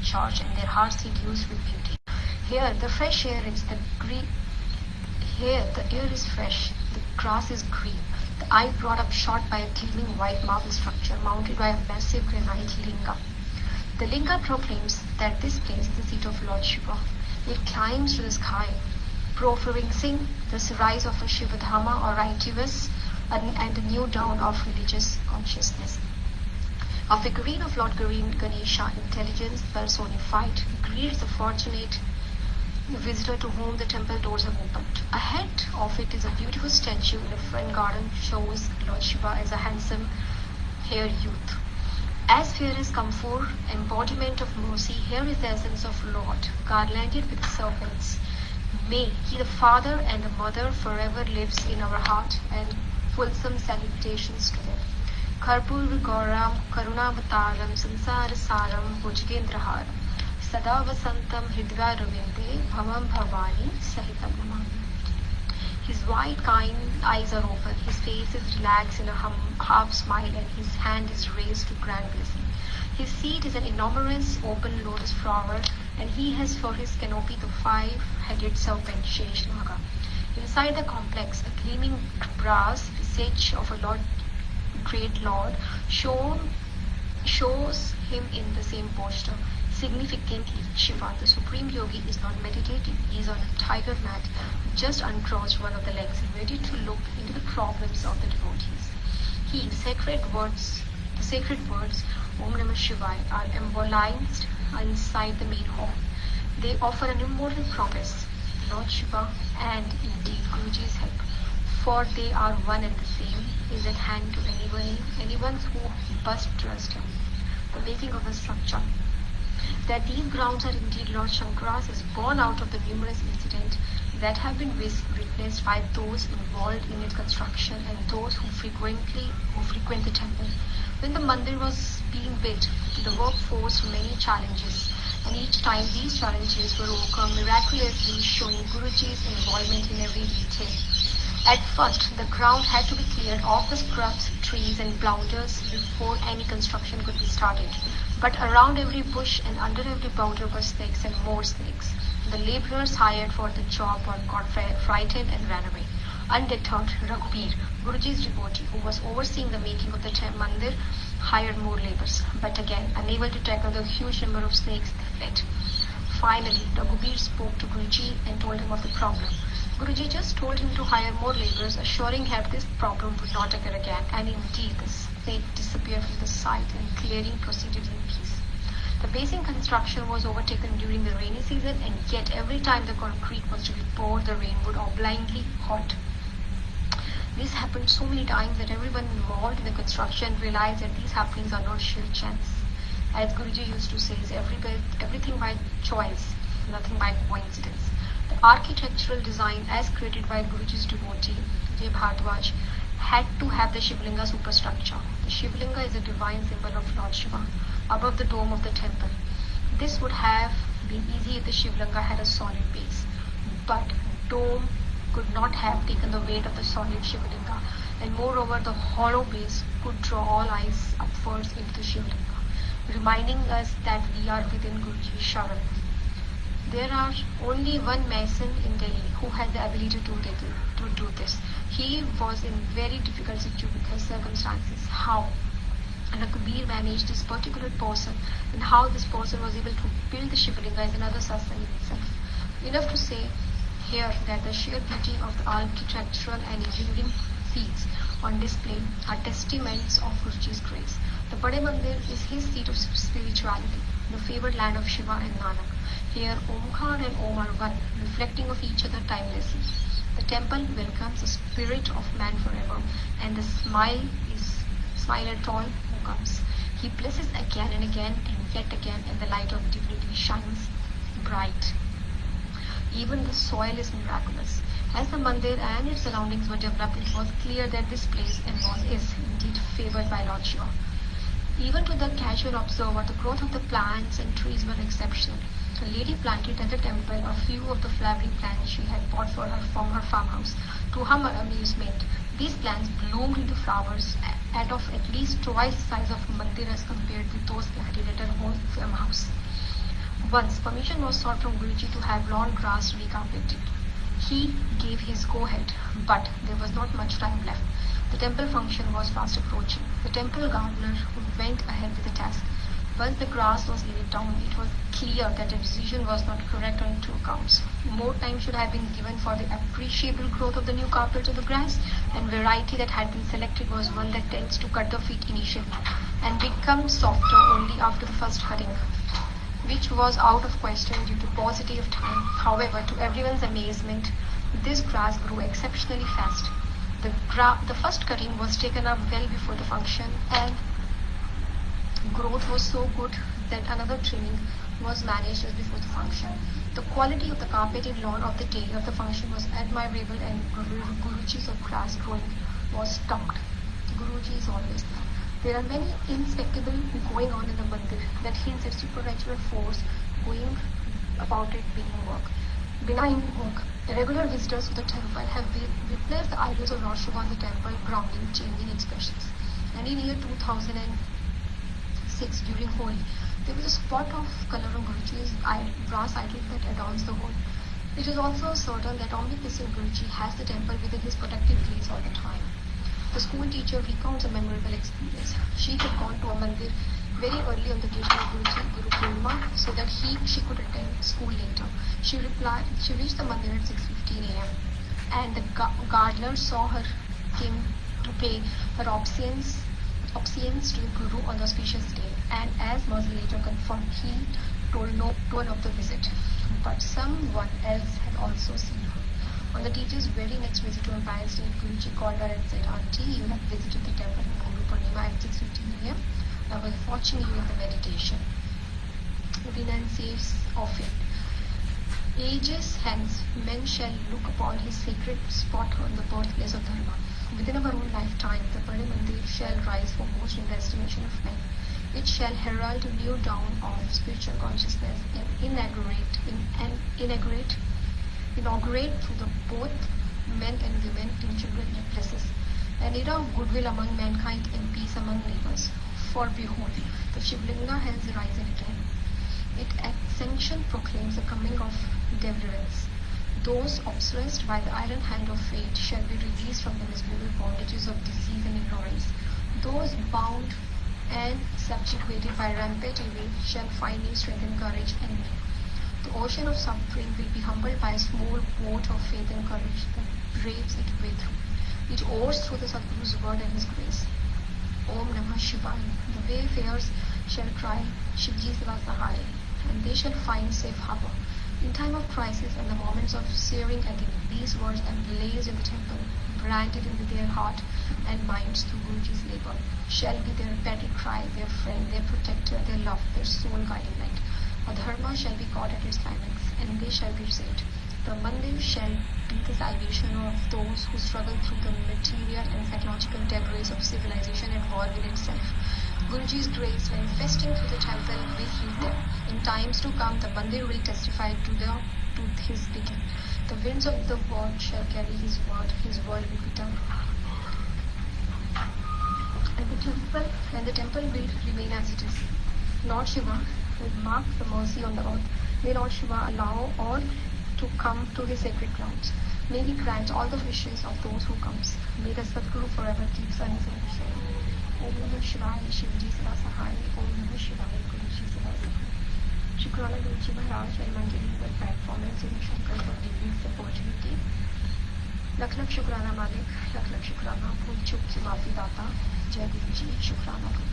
recharged and their hearts seduced with beauty. Here, the fresh air is Here, the air is fresh, the grass is green. The eye brought up short by a gleaming white marble structure mounted by a massive granite linga. The linga proclaims that this place is the seat of Lord Shiva. It climbs to the sky, proffering the rise of a Shivadhama or righteousness and a new dawn of religious consciousness. A figurine of Lord Ganesha, intelligence personified, greets the fortunate visitor to whom the temple doors have opened. Ahead of it is a beautiful statue in a front garden, shows Lord Shiva as a handsome haired youth. As fair as comfort, embodiment of mercy, here is the essence of Lord, garlanded with serpents. May he, the father and the mother, forever lives in our heart, and fulsome salutations to them. Karpur Gauram Karunavataram Sansara Saram Bhujgendraharam Sada Vasantam Hridva Ravinde Bhavam Bhavani Sahitam Namami. His wide, kind eyes are open, his face is relaxed in a half smile, and his hand is raised to grant blessing. His seat is an enormous open lotus flower, and he has for his canopy the five-headed serpent Sheshnaga. Inside the complex, a gleaming brass visage of a great Lord shows him in the same posture. Significantly, Shiva, the supreme yogi, is not meditating. He is on a tiger mat, just uncrossed one of the legs, ready to look into the problems of the devotees. The sacred words, Om Namah Shivaya, are embolized inside the main hall. They offer an immortal promise, Lord Shiva and indeed Guruji's help, for they are one and the same, is at hand to anyone who must trust him. The making of the structure. That these grounds are indeed Lord Shankara's is born out of the numerous incidents that have been witnessed by those involved in its construction and those who frequent the temple. When the mandir was being built, the work faced many challenges, and each time these challenges were overcome miraculously, showing Guruji's involvement in every detail. At first, the ground had to be cleared off the scrubs, trees and boulders before any construction could be started. But around every bush and under every boulder were snakes and more snakes. The laborers hired for the job got frightened and ran away. Undeterred, Raghuveer, Guruji's devotee, who was overseeing the making of the mandir, hired more laborers. But again, unable to tackle the huge number of snakes, they fled. Finally, Raghuveer spoke to Guruji and told him of the problem. Guruji just told him to hire more laborers, assuring him this problem would not occur again, and indeed the snake disappeared from the site and clearing proceeded in peace. The basin construction was overtaken during the rainy season, and yet every time the concrete was to be poured, the rain would blindly halt. This happened so many times that everyone involved in the construction realized that these happenings are not sheer chance. As Guruji used to say, everything by choice, nothing by coincidence. The architectural design as created by Guruji's devotee, J. Bhardwaj, had to have the Shivlinga superstructure. The Shivlinga is a divine symbol of Lord Shiva above the dome of the temple. This would have been easy if the Shivlinga had a solid base, but dome could not have taken the weight of the solid Shivlinga, and moreover the hollow base could draw all eyes upwards into the Shivlinga, reminding us that we are within Guruji's Sharan. There are only one mason in Delhi who has the ability to do this. He was in very difficult circumstances. How Raghuveer managed this particular person and how this person was able to build the Shivlinga is another satsang in itself. Enough to say here that the sheer beauty of the architectural and engineering feats on display are testaments of Guruji's grace. The Bade Mandir is his seat of spirituality, the favored land of Shiva and Nanak. Here, Omkar and Om are one, reflecting of each other timelessly. The temple welcomes the spirit of man forever, and the smile at all who comes. He blesses again and again and yet again, and the light of divinity shines bright. Even the soil is miraculous. As the mandir and its surroundings were developed, it was clear that this place is indeed favored by Lord Shiva. Even to the casual observer, the growth of the plants and trees were exceptional. The lady planted at the temple a few of the flowering plants she had bought from her farmhouse. To her amusement, these plants bloomed into flowers at least twice the size of a mandir as compared with those planted at her home farmhouse. Once permission was sought from Guruji to have lawn grass recarpeted. He gave his go-ahead, but there was not much time left. The temple function was fast approaching. The temple gardener went ahead with the task. Once the grass was laid down, it was clear that the decision was not correct on two counts. More time should have been given for the appreciable growth of the new carpet of the grass, and variety that had been selected was one that tends to cut the feet initially and become softer only after the first cutting, which was out of question due to paucity of time. However, to everyone's amazement, this grass grew exceptionally fast. The first cutting was taken up well before the function, and growth was so good that another trimming was managed just before the function. The quality of the carpeted lawn of the day of the function was admirable, and Guruji's of grass growing was stumped. Guruji is always there. There are many inexplicable going on in the mandir that hints at supernatural force going about it benign work. Regular visitors to the temple have witnessed the idols of Lord Shiva on the temple grounding, changing expressions. And in year 2006, during Holi, there was a spot of color on Guruji's brass idol that adorns the whole. It is also certain that omnipresent Guruji has the temple within his protective grace all the time. The school teacher recounts a memorable experience. She had gone to a mandir very early on the occasion of Guru Purnima so that she could attend school later. She reached the mandir at 6:15 a.m. and the gardener saw her came to pay her obeisance to the Guru on the auspicious day, and as Mercy later confirmed, he told no one of the visit, but someone else had also seen her. On the teacher's very next visit to her parents' day, Guruji called her and said, "Aunty, you have visited the temple on Guru Purnima at 6:15 a.m. I was watching you in the meditation." Renunciates of it. Ages hence, men shall look upon his sacred spot on the birthplace of Dharma. Within our own lifetime, the Bade Mandir shall rise foremost in the estimation of men. It shall herald a new dawn of spiritual consciousness and inaugurate through the both men and women in children and places an era of goodwill among mankind and peace among neighbors. For behold, the Shivlinga has risen again. It at sanction proclaims the coming of deliverance. Those obsessed by the iron hand of fate shall be released from the miserable bondages of disease and ignorance. Those bound and subjugated by rampant evil shall find new strength and courage and me. The ocean of suffering will be humbled by a small boat of faith and courage that braves its way through. It oars through the Sadguru's word and his grace. Om Namah Shivaya. The wayfarers shall cry, Shivji Seva Sahaya, and they shall find safe harbor. In time of crisis and the moments of searing agony, these words emblazoned in the temple, branded into their heart and minds through Guruji's labor, shall be their battle cry, their friend, their protector, their love, their soul guiding light. A dharma shall be caught at its climax, and they shall be saved. The mandir shall be the salvation of those who struggle through the material and psychological debris of civilization at war with itself. Guruji's grace manifesting through the temple will heal them. In times to come, the mandir will testify to his being. The winds of the world shall carry his word will be done. And the temple will remain as it is. Lord Shiva will mark the mercy on the earth. May Lord Shiva allow all to come to his sacred grounds. May he grant all the wishes of those who comes. May the Sadguru forever keep sun his shine. Om Namah Shivaya, Shivji Seva Sahaya. Om Namah Shivaya, Guruji Seva Sahaya. Shukrana Guruji Maharaj and Manjari for platform and Sri Shankar for giving this opportunity. Lakh lakh Shukrana Malik, lakh lakh Shukrana, Bhul Chuk ki Maafi Data. Jai Guruji, Shukrana Guruji.